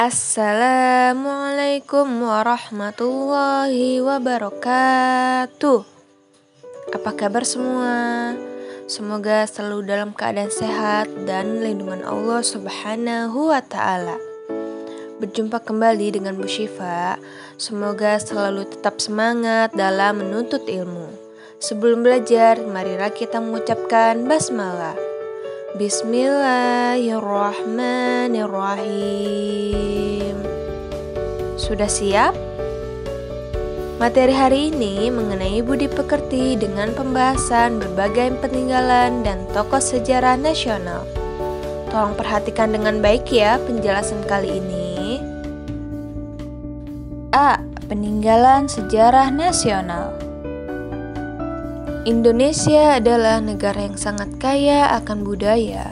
Assalamualaikum warahmatullahi wabarakatuh. Apa kabar semua? Semoga selalu dalam keadaan sehat dan lindungan Allah Subhanahu wa Ta'ala. Berjumpa kembali dengan Bu Syifa. Semoga selalu tetap semangat dalam menuntut ilmu. Sebelum belajar, marilah kita mengucapkan basmalah. Bismillahirrahmanirrahim. Sudah siap? Materi hari ini mengenai budi pekerti dengan pembahasan berbagai peninggalan dan tokoh sejarah nasional. Tolong perhatikan dengan baik ya penjelasan kali ini. A. Peninggalan sejarah nasional. Indonesia adalah negara yang sangat kaya akan budaya,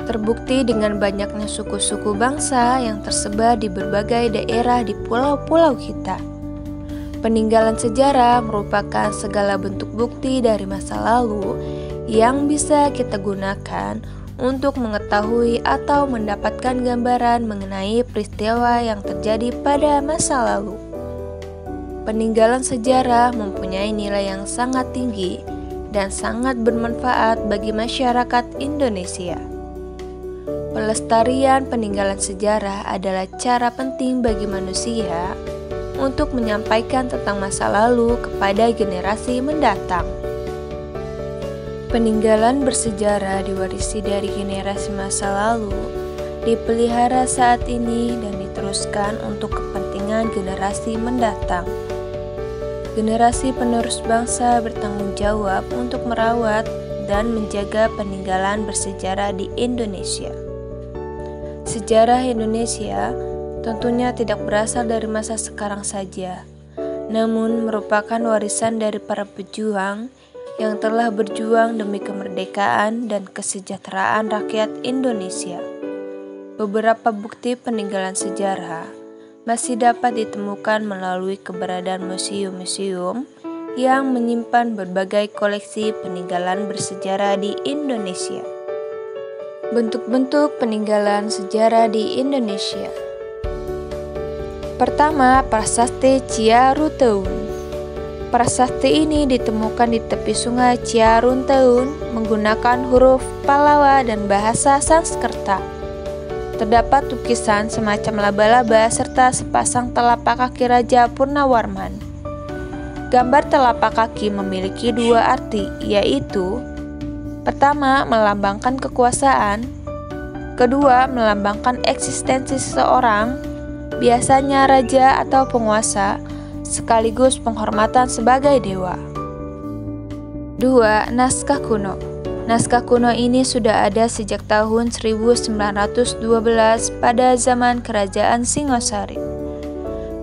terbukti dengan banyaknya suku-suku bangsa yang tersebar di berbagai daerah di pulau-pulau kita. Peninggalan sejarah merupakan segala bentuk bukti dari masa lalu yang bisa kita gunakan untuk mengetahui atau mendapatkan gambaran mengenai peristiwa yang terjadi pada masa lalu. Peninggalan sejarah mempunyai nilai yang sangat tinggi dan sangat bermanfaat bagi masyarakat Indonesia. Pelestarian peninggalan sejarah adalah cara penting bagi manusia untuk menyampaikan tentang masa lalu kepada generasi mendatang. Peninggalan bersejarah diwarisi dari generasi masa lalu, dipelihara saat ini dan diteruskan untuk kepentingan generasi mendatang. Generasi penerus bangsa bertanggung jawab untuk merawat dan menjaga peninggalan bersejarah di Indonesia. Sejarah Indonesia tentunya tidak berasal dari masa sekarang saja, namun merupakan warisan dari para pejuang yang telah berjuang demi kemerdekaan dan kesejahteraan rakyat Indonesia. Beberapa bukti peninggalan sejarah masih dapat ditemukan melalui keberadaan museum-museum yang menyimpan berbagai koleksi peninggalan bersejarah di Indonesia. Bentuk-bentuk peninggalan sejarah di Indonesia. Pertama, Prasasti Ciarunteun. Prasasti ini ditemukan di tepi sungai Ciarunteun menggunakan huruf Pallawa dan bahasa Sanskerta. Terdapat lukisan semacam laba-laba serta sepasang telapak kaki Raja Purnawarman. Gambar telapak kaki memiliki dua arti, yaitu pertama, melambangkan kekuasaan, kedua, melambangkan eksistensi seseorang, biasanya raja atau penguasa, sekaligus penghormatan sebagai dewa. 2. Naskah kuno. Naskah kuno ini sudah ada sejak tahun 1912 pada zaman Kerajaan Singosari.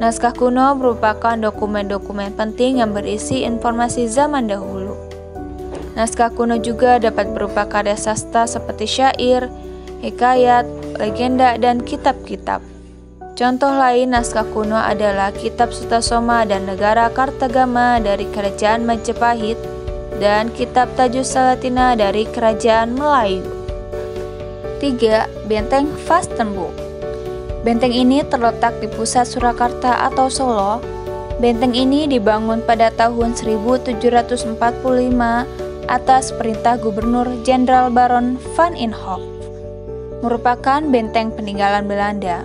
Naskah kuno merupakan dokumen-dokumen penting yang berisi informasi zaman dahulu. Naskah kuno juga dapat berupa karya sastra seperti syair, hikayat, legenda, dan kitab-kitab. Contoh lain naskah kuno adalah Kitab Sutasoma dan Negara Kartagama dari Kerajaan Majapahit, dan Kitab Tajus Salatina dari Kerajaan Melayu. 3. Benteng Vastenburg. Benteng ini terletak di pusat Surakarta atau Solo. Benteng ini dibangun pada tahun 1745 atas perintah Gubernur Jenderal Baron van Inhofe. Merupakan benteng peninggalan Belanda.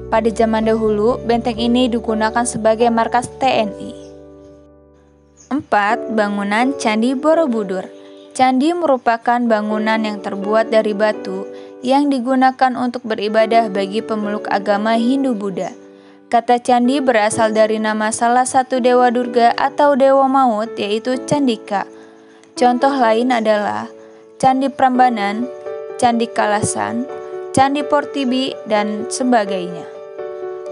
Pada zaman dahulu, benteng ini digunakan sebagai markas TNI. 4. Bangunan Candi Borobudur. Candi merupakan bangunan yang terbuat dari batu yang digunakan untuk beribadah bagi pemeluk agama Hindu-Buddha. Kata candi berasal dari nama salah satu dewa Durga atau dewa maut, yaitu Candika. Contoh lain adalah Candi Prambanan, Candi Kalasan, Candi Portibi, dan sebagainya.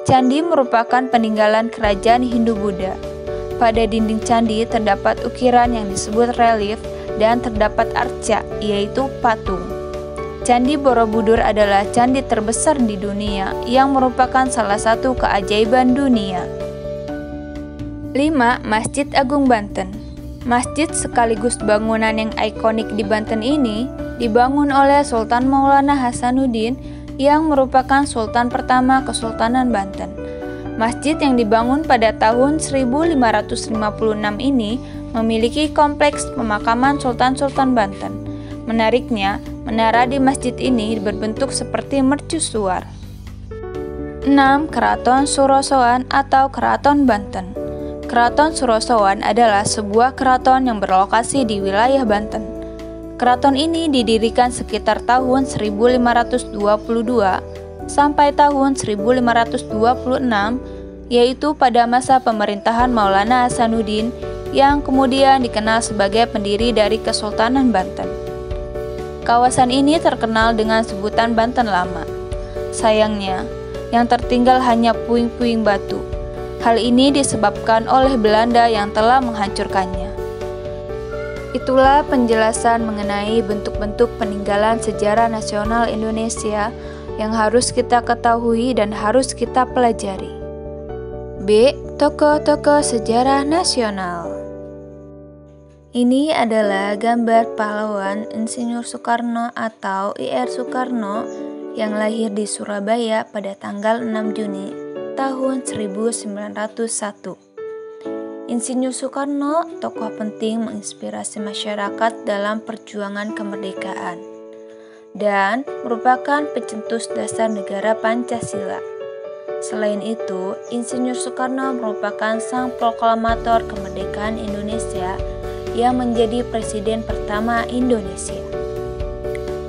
Candi merupakan peninggalan kerajaan Hindu-Buddha. Pada dinding candi terdapat ukiran yang disebut relief dan terdapat arca, yaitu patung. Candi Borobudur adalah candi terbesar di dunia yang merupakan salah satu keajaiban dunia. 5. Masjid Agung Banten. Masjid sekaligus bangunan yang ikonik di Banten ini dibangun oleh Sultan Maulana Hasanuddin yang merupakan sultan pertama Kesultanan Banten. Masjid yang dibangun pada tahun 1556 ini memiliki kompleks pemakaman Sultan-Sultan Banten. Menariknya, menara di masjid ini berbentuk seperti mercusuar. 6. Keraton Surosoan atau Keraton Banten. Keraton Surosoan adalah sebuah keraton yang berlokasi di wilayah Banten. Keraton ini didirikan sekitar tahun 1522 sampai tahun 1526, yaitu pada masa pemerintahan Maulana Hasanuddin yang kemudian dikenal sebagai pendiri dari Kesultanan Banten. Kawasan ini terkenal dengan sebutan Banten Lama. Sayangnya, yang tertinggal hanya puing-puing batu. Hal ini disebabkan oleh Belanda yang telah menghancurkannya. Itulah penjelasan mengenai bentuk-bentuk peninggalan sejarah nasional Indonesia yang harus kita ketahui dan harus kita pelajari. B. Tokoh-tokoh sejarah nasional. Ini adalah gambar pahlawan Insinyur Soekarno atau Ir Soekarno yang lahir di Surabaya pada tanggal 6 Juni tahun 1901. Insinyur Soekarno, tokoh penting menginspirasi masyarakat dalam perjuangan kemerdekaan dan merupakan pencetus dasar negara Pancasila. Selain itu, Insinyur Soekarno merupakan sang proklamator kemerdekaan Indonesia yang menjadi presiden pertama Indonesia.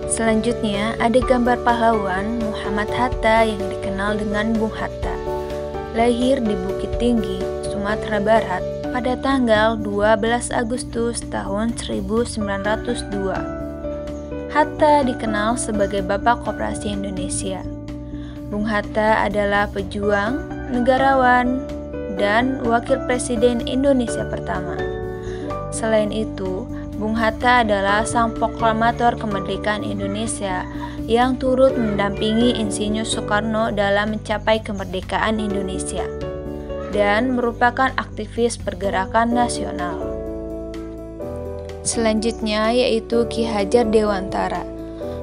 Selanjutnya, ada gambar pahlawan Muhammad Hatta yang dikenal dengan Bung Hatta. Lahir di Bukit Tinggi, Sumatera Barat pada tanggal 12 Agustus tahun 1902. Hatta dikenal sebagai Bapak Koperasi Indonesia. Bung Hatta adalah pejuang, negarawan, dan wakil presiden Indonesia pertama. Selain itu, Bung Hatta adalah sang proklamator kemerdekaan Indonesia yang turut mendampingi Insinyur Soekarno dalam mencapai kemerdekaan Indonesia dan merupakan aktivis pergerakan nasional. Selanjutnya yaitu Ki Hajar Dewantara.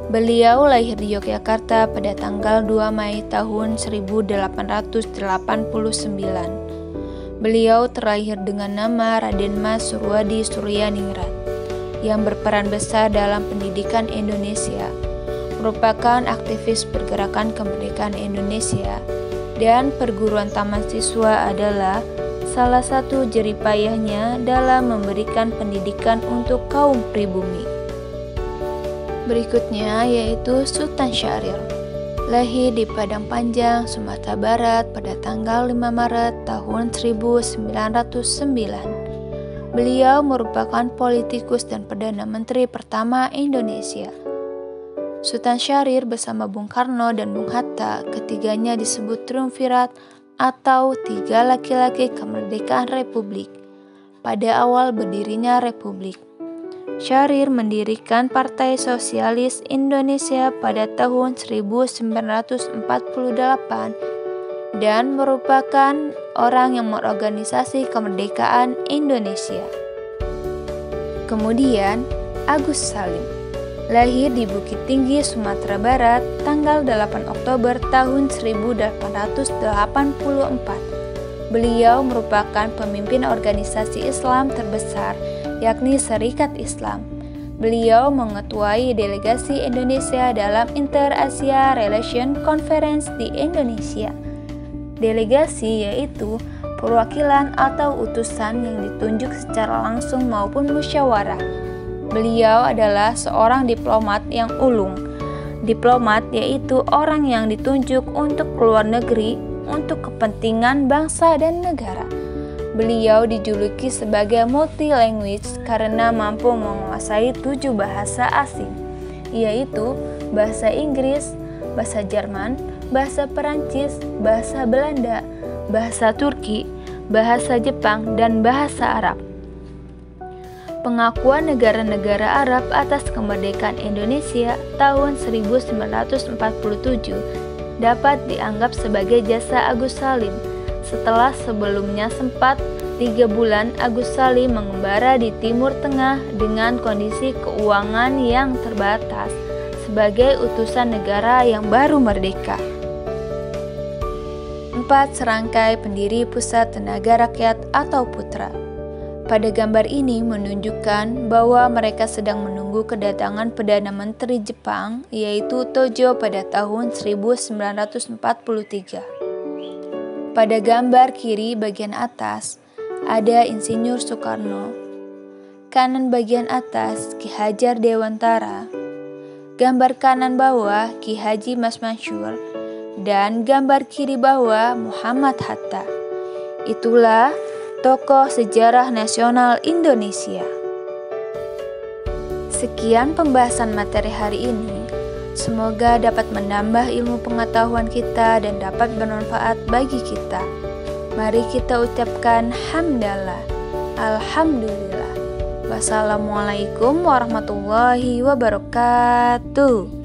Beliau lahir di Yogyakarta pada tanggal 2 Mei tahun 1889. Beliau terlahir dengan nama Raden Mas Surwadi Suryaningrat yang berperan besar dalam pendidikan Indonesia, merupakan aktivis pergerakan kemerdekaan Indonesia, dan perguruan taman siswa adalah salah satu jeripayahnya dalam memberikan pendidikan untuk kaum pribumi. Berikutnya yaitu Sultan Syahrir. Lahir di Padang Panjang, Sumatera Barat pada tanggal 5 Maret tahun 1909. Beliau merupakan politikus dan Perdana Menteri pertama Indonesia. Sultan Syahrir bersama Bung Karno dan Bung Hatta, ketiganya disebut triumvirat atau tiga laki-laki kemerdekaan Republik. Pada awal berdirinya Republik, Syahrir mendirikan Partai Sosialis Indonesia pada tahun 1948 dan merupakan orang yang mengorganisasi kemerdekaan Indonesia. Kemudian, Agus Salim. Lahir di Bukit Tinggi, Sumatera Barat, tanggal 8 Oktober tahun 1884. Beliau merupakan pemimpin organisasi Islam terbesar, yakni Serikat Islam. Beliau mengetuai delegasi Indonesia dalam Inter-Asia Relation Conference di Indonesia. Delegasi yaitu perwakilan atau utusan yang ditunjuk secara langsung maupun musyawarah. Beliau adalah seorang diplomat yang ulung. Diplomat yaitu orang yang ditunjuk untuk keluar negeri untuk kepentingan bangsa dan negara. Beliau dijuluki sebagai multi-language karena mampu menguasai 7 bahasa asing, yaitu bahasa Inggris, bahasa Jerman, bahasa Perancis, bahasa Belanda, bahasa Turki, bahasa Jepang, dan bahasa Arab. Pengakuan negara-negara Arab atas kemerdekaan Indonesia tahun 1947 dapat dianggap sebagai jasa Agus Salim. Setelah sebelumnya sempat 3 bulan Agus Salim mengembara di Timur Tengah dengan kondisi keuangan yang terbatas sebagai utusan negara yang baru merdeka. 4. Serangkai pendiri Pusat Tenaga Rakyat atau PUTRA. Pada gambar ini menunjukkan bahwa mereka sedang menunggu kedatangan Perdana Menteri Jepang, yaitu Tojo pada tahun 1943. Pada gambar kiri bagian atas, ada Insinyur Soekarno. Kanan bagian atas, Ki Hajar Dewantara. Gambar kanan bawah, Ki Haji Mas Mansur. Dan gambar kiri bawah, Muhammad Hatta. Itulah tokoh sejarah nasional Indonesia. Sekian pembahasan materi hari ini. Semoga dapat menambah ilmu pengetahuan kita dan dapat bermanfaat bagi kita. Mari kita ucapkan hamdalah. Alhamdulillah. Wassalamualaikum warahmatullahi wabarakatuh.